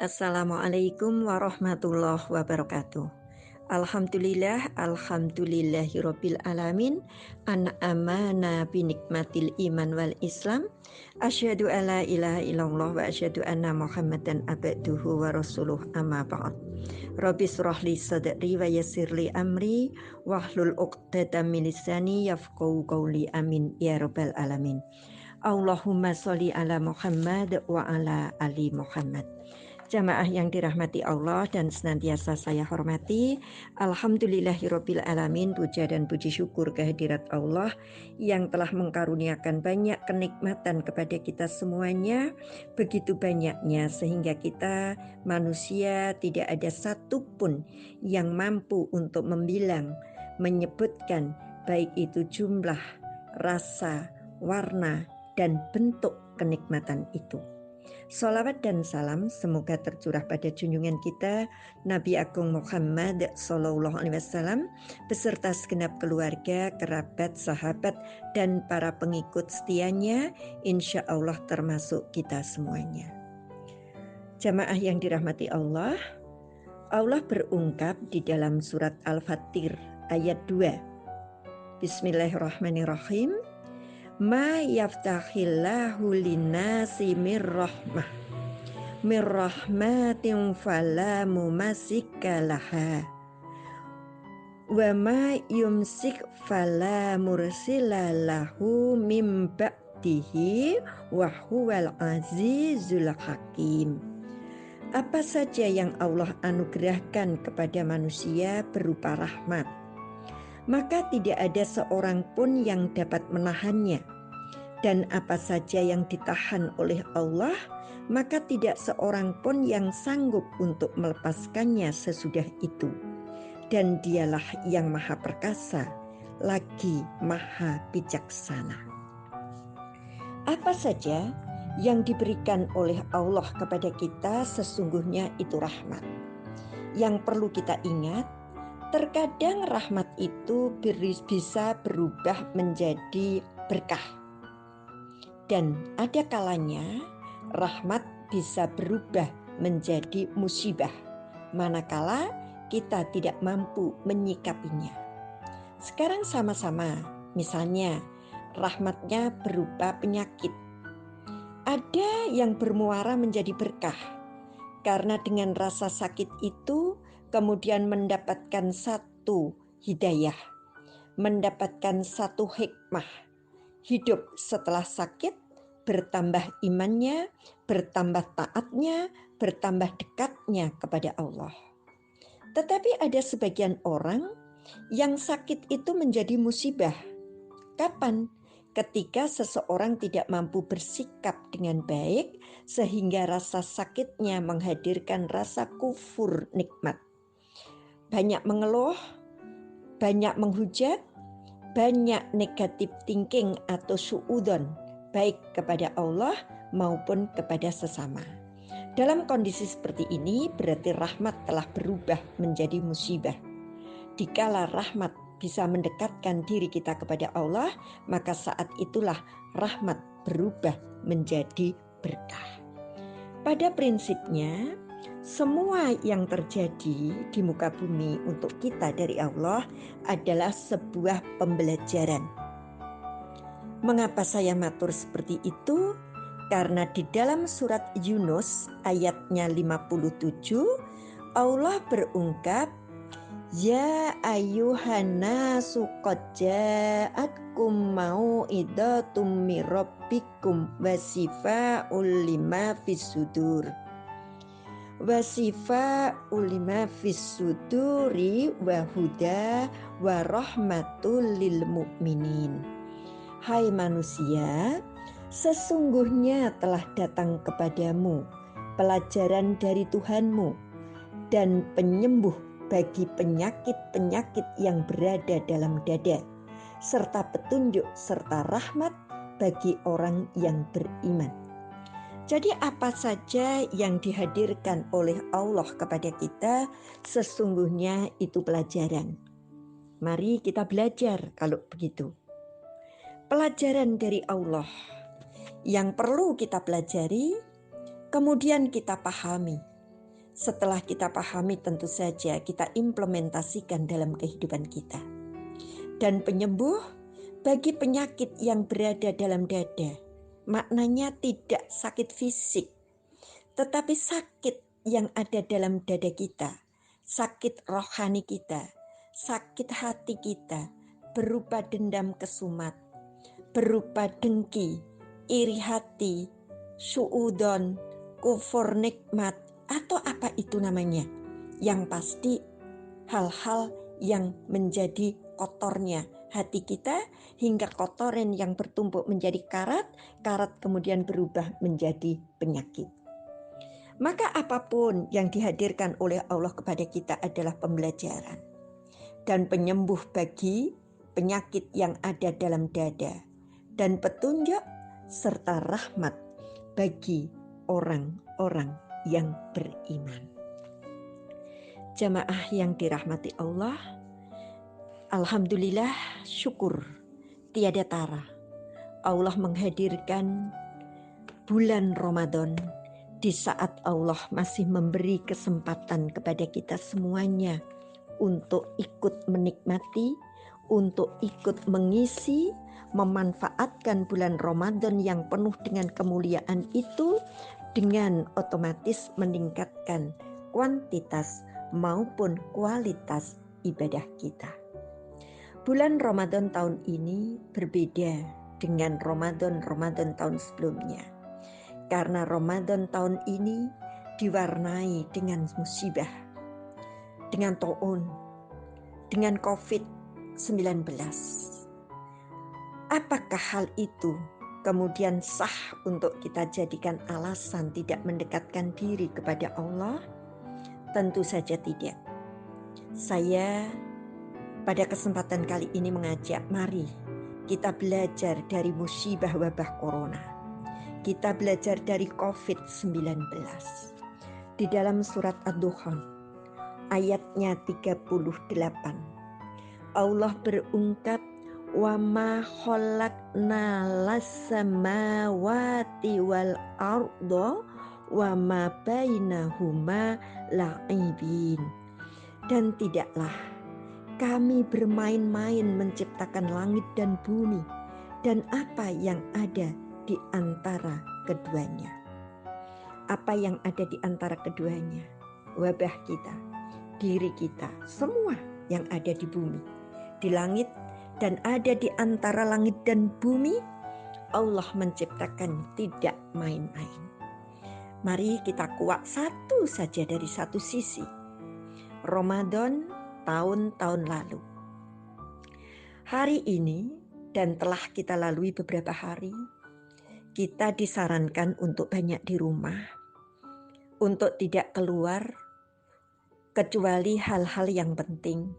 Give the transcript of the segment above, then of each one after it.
Assalamualaikum warahmatullahi wabarakatuh. Alhamdulillahirabbil alamin. An'amana binikmatil iman wal islam. Asyhadu alla ilaha illallah wa asyhadu anna Muhammadan abduhu wa rasuluh, amma ba'd. Rabbi shrahli sadri wa yassirli amri wahlul 'uqdatam min lisani yafqahu qawli, amin ya rabbal alamin. Allahumma sholli ala Muhammad wa ala ali Muhammad. Jamaah yang dirahmati Allah dan senantiasa saya hormati, alhamdulillahirabbil alamin, puja dan puji syukur kehadirat Allah yang telah mengkaruniakan banyak kenikmatan kepada kita semuanya, begitu banyaknya sehingga kita manusia tidak ada satupun yang mampu untuk membilang, menyebutkan baik itu jumlah, rasa, warna, dan bentuk kenikmatan itu. Sholawat dan salam semoga tercurah pada junjungan kita Nabi Agung Muhammad Sallallahu Alaihi Wasallam beserta segenap keluarga, kerabat, sahabat, dan para pengikut setianya, insya Allah termasuk kita semuanya. Jamaah yang dirahmati Allah, Allah berungkap di dalam surat Al-Fatir ayat 2. Bismillahirrahmanirrahim. Ma yaftahillahu linnasi mirrahmatin fala mumasika laha wa ma yumsik fala mursila lahu mim ba'dihi wa huwal azizul hakim. Apa saja yang Allah anugerahkan kepada manusia berupa rahmat, maka tidak ada seorang pun yang dapat menahannya. Dan apa saja yang ditahan oleh Allah, maka tidak seorang pun yang sanggup untuk melepaskannya sesudah itu. Dan dialah yang maha perkasa, lagi maha bijaksana. Apa saja yang diberikan oleh Allah kepada kita sesungguhnya itu rahmat. Yang perlu kita ingat, terkadang rahmat itu bisa berubah menjadi berkah. Dan ada kalanya rahmat bisa berubah menjadi musibah, manakala kita tidak mampu menyikapinya. Sekarang sama-sama, misalnya rahmatnya berupa penyakit. Ada yang bermuara menjadi berkah, karena dengan rasa sakit itu kemudian mendapatkan satu hidayah, mendapatkan satu hikmah. Hidup setelah sakit, bertambah imannya, bertambah taatnya, bertambah dekatnya kepada Allah. Tetapi ada sebagian orang yang sakit itu menjadi musibah. Kapan? Ketika seseorang tidak mampu bersikap dengan baik sehingga rasa sakitnya menghadirkan rasa kufur nikmat. Banyak mengeluh, banyak menghujat, banyak negatif thinking atau suudzon, baik kepada Allah maupun kepada sesama. Dalam kondisi seperti ini berarti rahmat telah berubah menjadi musibah. Dikala rahmat bisa mendekatkan diri kita kepada Allah, maka saat itulah rahmat berubah menjadi berkah. Pada prinsipnya, semua yang terjadi di muka bumi untuk kita dari Allah adalah sebuah pembelajaran. Mengapa saya matur seperti itu? Karena di dalam surat Yunus ayatnya 57, Allah berungkap, Ya ayyuhannasu qad ja'atkum mau'idatum mir rabbikum wa shifaa'un lima fis sudur. Wa shifaa'un lima fis suduri wa huda wa rahmatul lil mu'minin. Hai manusia, sesungguhnya telah datang kepadamu pelajaran dari Tuhanmu dan penyembuh bagi penyakit-penyakit yang berada dalam dada, serta petunjuk serta rahmat bagi orang yang beriman. Jadi apa saja yang dihadirkan oleh Allah kepada kita sesungguhnya itu pelajaran. Mari kita belajar kalau begitu. Pelajaran dari Allah yang perlu kita pelajari, kemudian kita pahami. Setelah kita pahami, tentu saja kita implementasikan dalam kehidupan kita. Dan penyembuh bagi penyakit yang berada dalam dada, maknanya tidak sakit fisik, tetapi sakit yang ada dalam dada kita, sakit rohani kita, sakit hati kita, berupa dendam kesumat, berupa dengki, iri hati, suudon, kufur nikmat, atau apa itu namanya. Yang pasti hal-hal yang menjadi kotornya hati kita, hingga kotoran yang bertumpuk menjadi karat, karat kemudian berubah menjadi penyakit. Maka apapun yang dihadirkan oleh Allah kepada kita adalah pembelajaran dan penyembuh bagi penyakit yang ada dalam dada, dan petunjuk serta rahmat bagi orang-orang yang beriman. Jamaah yang dirahmati Allah, alhamdulillah, syukur tiada tara Allah menghadirkan bulan Ramadan di saat Allah masih memberi kesempatan kepada kita semuanya untuk ikut menikmati, untuk ikut mengisi, memanfaatkan bulan Ramadan yang penuh dengan kemuliaan itu, dengan otomatis meningkatkan kuantitas maupun kualitas ibadah kita. Bulan Ramadan tahun ini berbeda dengan Ramadan tahun sebelumnya, karena Ramadan tahun ini diwarnai dengan musibah, dengan taun, dengan COVID-19. Apakah hal itu kemudian sah untuk kita jadikan alasan tidak mendekatkan diri kepada Allah? Tentu saja tidak. Saya pada kesempatan kali ini mengajak, mari kita belajar dari musibah wabah corona. Kita belajar dari COVID-19. Di dalam surat Ad-Dukhan ayatnya 38, Allah berungkap, wa ma khalaqna las-samawati wal arda wa ma bainahuma la'ibin. Dan tidaklah kami bermain-main menciptakan langit dan bumi dan apa yang ada di antara keduanya. Apa yang ada di antara keduanya? Wabah kita, diri kita, semua yang ada di bumi, di langit, dan ada di antara langit dan bumi. Allah menciptakan tidak main-main. Mari kita kuak satu saja dari satu sisi. Ramadan tahun-tahun lalu, hari ini, dan telah kita lalui beberapa hari, kita disarankan untuk banyak di rumah, untuk tidak keluar kecuali hal-hal yang penting.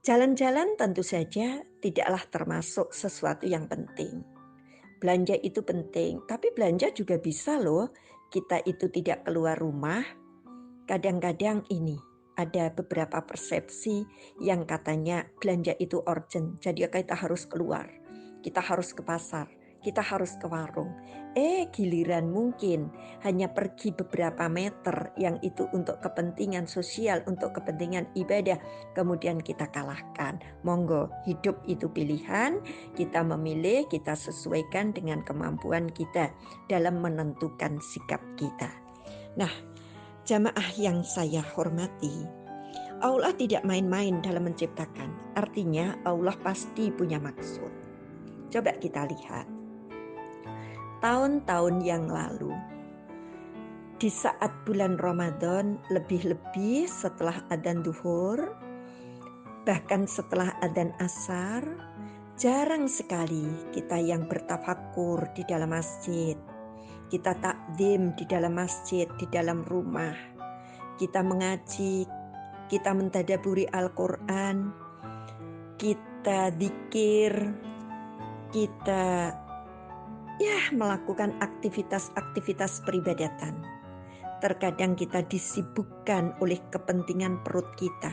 Jalan-jalan tentu saja tidaklah termasuk sesuatu yang penting. Belanja itu penting, tapi belanja juga bisa loh kita itu tidak keluar rumah. Kadang-kadang ini ada beberapa persepsi yang katanya belanja itu urgent, jadi kita harus keluar, kita harus ke pasar, kita harus ke warung. Giliran mungkin hanya pergi beberapa meter yang itu untuk kepentingan sosial, untuk kepentingan ibadah, kemudian kita kalahkan. Monggo, hidup itu pilihan, kita memilih, kita sesuaikan dengan kemampuan kita dalam menentukan sikap kita. Nah, jamaah yang saya hormati, Allah tidak main-main dalam menciptakan. Artinya Allah pasti punya maksud. Coba kita lihat. Tahun-tahun yang lalu, di saat bulan Ramadan, lebih-lebih setelah adzan duhur, bahkan setelah adzan asar, jarang sekali kita yang bertafakur di dalam masjid. Kita takdim di dalam masjid, di dalam rumah. Kita mengaji, kita mentadaburi Al-Quran, kita dzikir, kita melakukan aktivitas-aktivitas peribadatan. Terkadang kita disibukkan oleh kepentingan perut kita.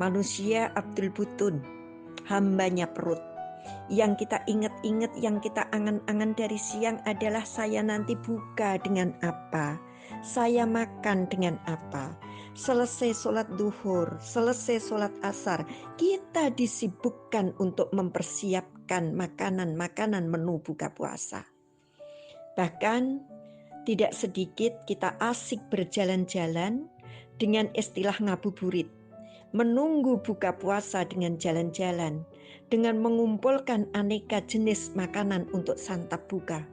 Manusia Abdul Butun, hambanya perut. Yang kita ingat-ingat, yang kita angan-angan dari siang adalah saya nanti buka dengan apa, Saya makan dengan apa? Selesai sholat duhur, selesai sholat asar, kita disibukkan untuk mempersiapkan makanan-makanan menu buka puasa. Bahkan tidak sedikit kita asik berjalan-jalan dengan istilah ngabuburit, menunggu buka puasa dengan jalan-jalan, dengan mengumpulkan aneka jenis makanan untuk santap buka.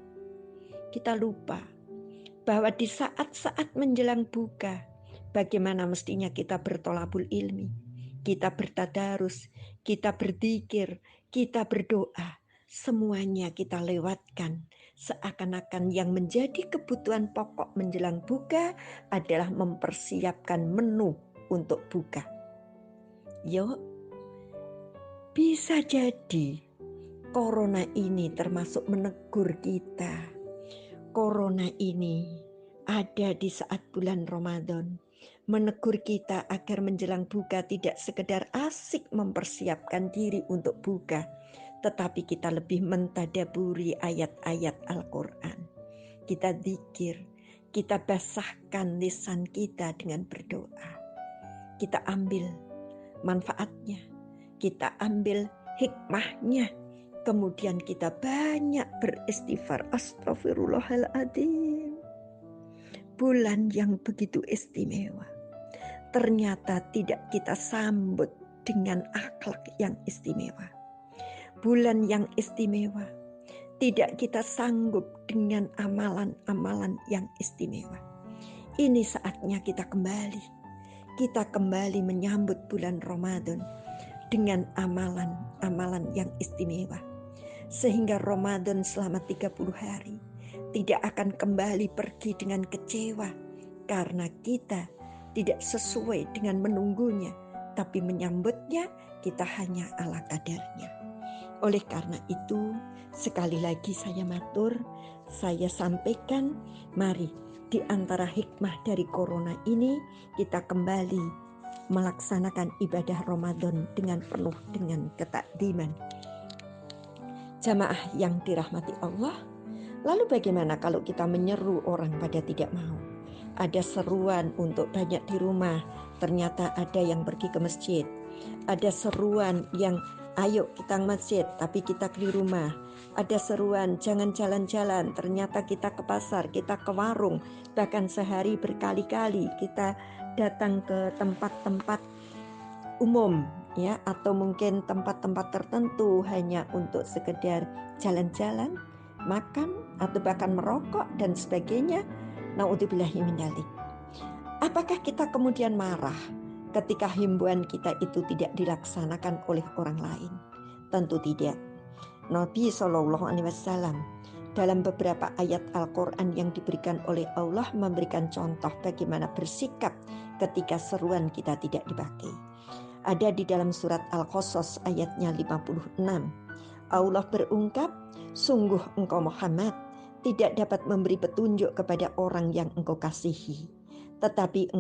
Kita lupa bahwa di saat-saat menjelang buka, bagaimana mestinya kita bertolabul ilmi, kita bertadarus, kita berzikir, kita berdoa. Semuanya kita lewatkan, seakan-akan yang menjadi kebutuhan pokok menjelang buka adalah mempersiapkan menu untuk buka. Yuk, bisa jadi corona ini termasuk menegur kita. Corona ini ada di saat bulan Ramadan, menegur kita agar menjelang buka tidak sekedar asik mempersiapkan diri untuk buka, tetapi kita lebih mentadaburi ayat-ayat Al-Quran. Kita zikir, kita basahkan lisan kita dengan berdoa. Kita ambil manfaatnya, kita ambil hikmahnya, kemudian kita banyak beristighfar. Astaghfirullahaladzim. Bulan yang begitu istimewa, ternyata tidak kita sambut dengan akhlak yang istimewa. Bulan yang istimewa, tidak kita sanggup dengan amalan-amalan yang istimewa. Ini saatnya kita kembali menyambut bulan Ramadan dengan amalan-amalan yang istimewa. Sehingga Ramadan selama 30 hari tidak akan kembali pergi dengan kecewa karena kita tidak sesuai dengan menunggunya, tapi menyambutnya kita hanya ala kadarnya. Oleh karena itu, sekali lagi saya matur, saya sampaikan, mari di antara hikmah dari corona ini kita kembali melaksanakan ibadah Ramadan dengan penuh dengan ketakdiman. Jamaah yang dirahmati Allah, lalu bagaimana kalau kita menyeru orang pada tidak mau? Ada seruan untuk banyak di rumah, ternyata ada yang pergi ke masjid. Ada seruan yang ayo kita ke masjid, tapi kita di rumah. Ada seruan jangan jalan-jalan, ternyata kita ke pasar, kita ke warung. Bahkan sehari berkali-kali kita datang ke tempat-tempat umum, ya, atau mungkin tempat-tempat tertentu hanya untuk sekedar jalan-jalan, makan, atau bahkan merokok dan sebagainya. Naudzubillahi min dzalik. Apakah kita kemudian marah ketika himbauan kita itu tidak dilaksanakan oleh orang lain? Tentu tidak. Nabi SAW dalam beberapa ayat Al-Quran yang diberikan oleh Allah memberikan contoh bagaimana bersikap ketika seruan kita tidak dipakai. Ada di dalam surat Al-Qasas ayatnya 56. Allah berungkap, sungguh engkau Muhammad tidak dapat memberi petunjuk kepada orang yang engkau kasihi, tetapi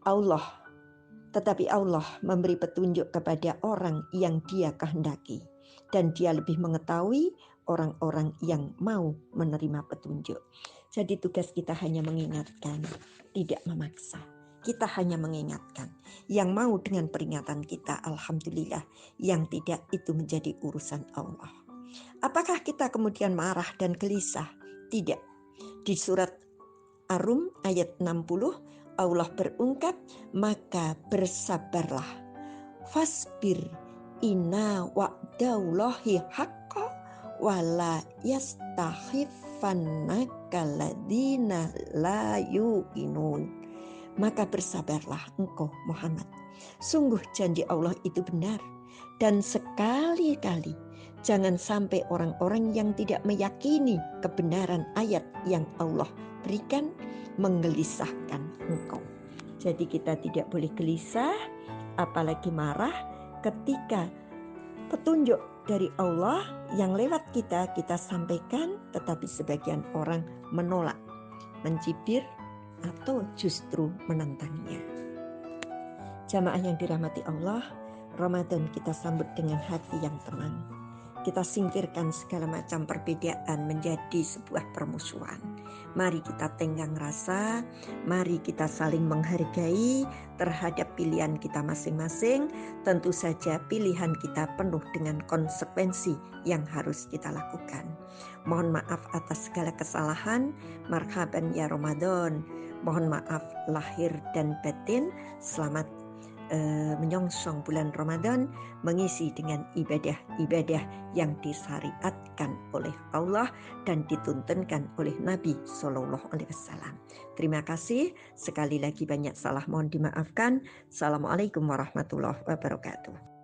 Allah memberi petunjuk kepada orang yang Dia kehendaki, dan Dia lebih mengetahui orang-orang yang mau menerima petunjuk. Jadi tugas kita hanya mengingatkan, tidak memaksa. Kita hanya mengingatkan. Yang mau dengan peringatan kita, alhamdulillah. Yang tidak, itu menjadi urusan Allah. Apakah kita kemudian marah dan gelisah? Tidak. Di surat Ar-Rum ayat 60, Allah berungkap, maka bersabarlah. Fasbir inna wa'dallahi haqqa wala yastakhifannaka ladina la yuqinun. Maka bersabarlah engkau Muhammad. Sungguh janji Allah itu benar. Dan sekali-kali jangan sampai orang-orang yang tidak meyakini kebenaran ayat yang Allah berikan menggelisahkan engkau. Jadi kita tidak boleh gelisah, apalagi marah ketika petunjuk dari Allah yang lewat kita sampaikan, tetapi sebagian orang menolak, mencibir, atau justru menentangnya. Jamaah yang dirahmati Allah, Ramadan kita sambut dengan hati yang tenang, kita singkirkan segala macam perbedaan menjadi sebuah permusuhan. Mari kita tenggang rasa, mari kita saling menghargai terhadap pilihan kita masing-masing. Tentu saja pilihan kita penuh dengan konsekuensi yang harus kita lakukan. Mohon maaf atas segala kesalahan. Marhaban ya Ramadan. Mohon maaf lahir dan batin. Selamat menyongsong bulan Ramadan, mengisi dengan ibadah-ibadah yang disyariatkan oleh Allah dan dituntunkan oleh Nabi Shallallahu Alaihi Wasallam. Terima kasih, sekali lagi banyak salah mohon dimaafkan. Assalamualaikum warahmatullahi wabarakatuh.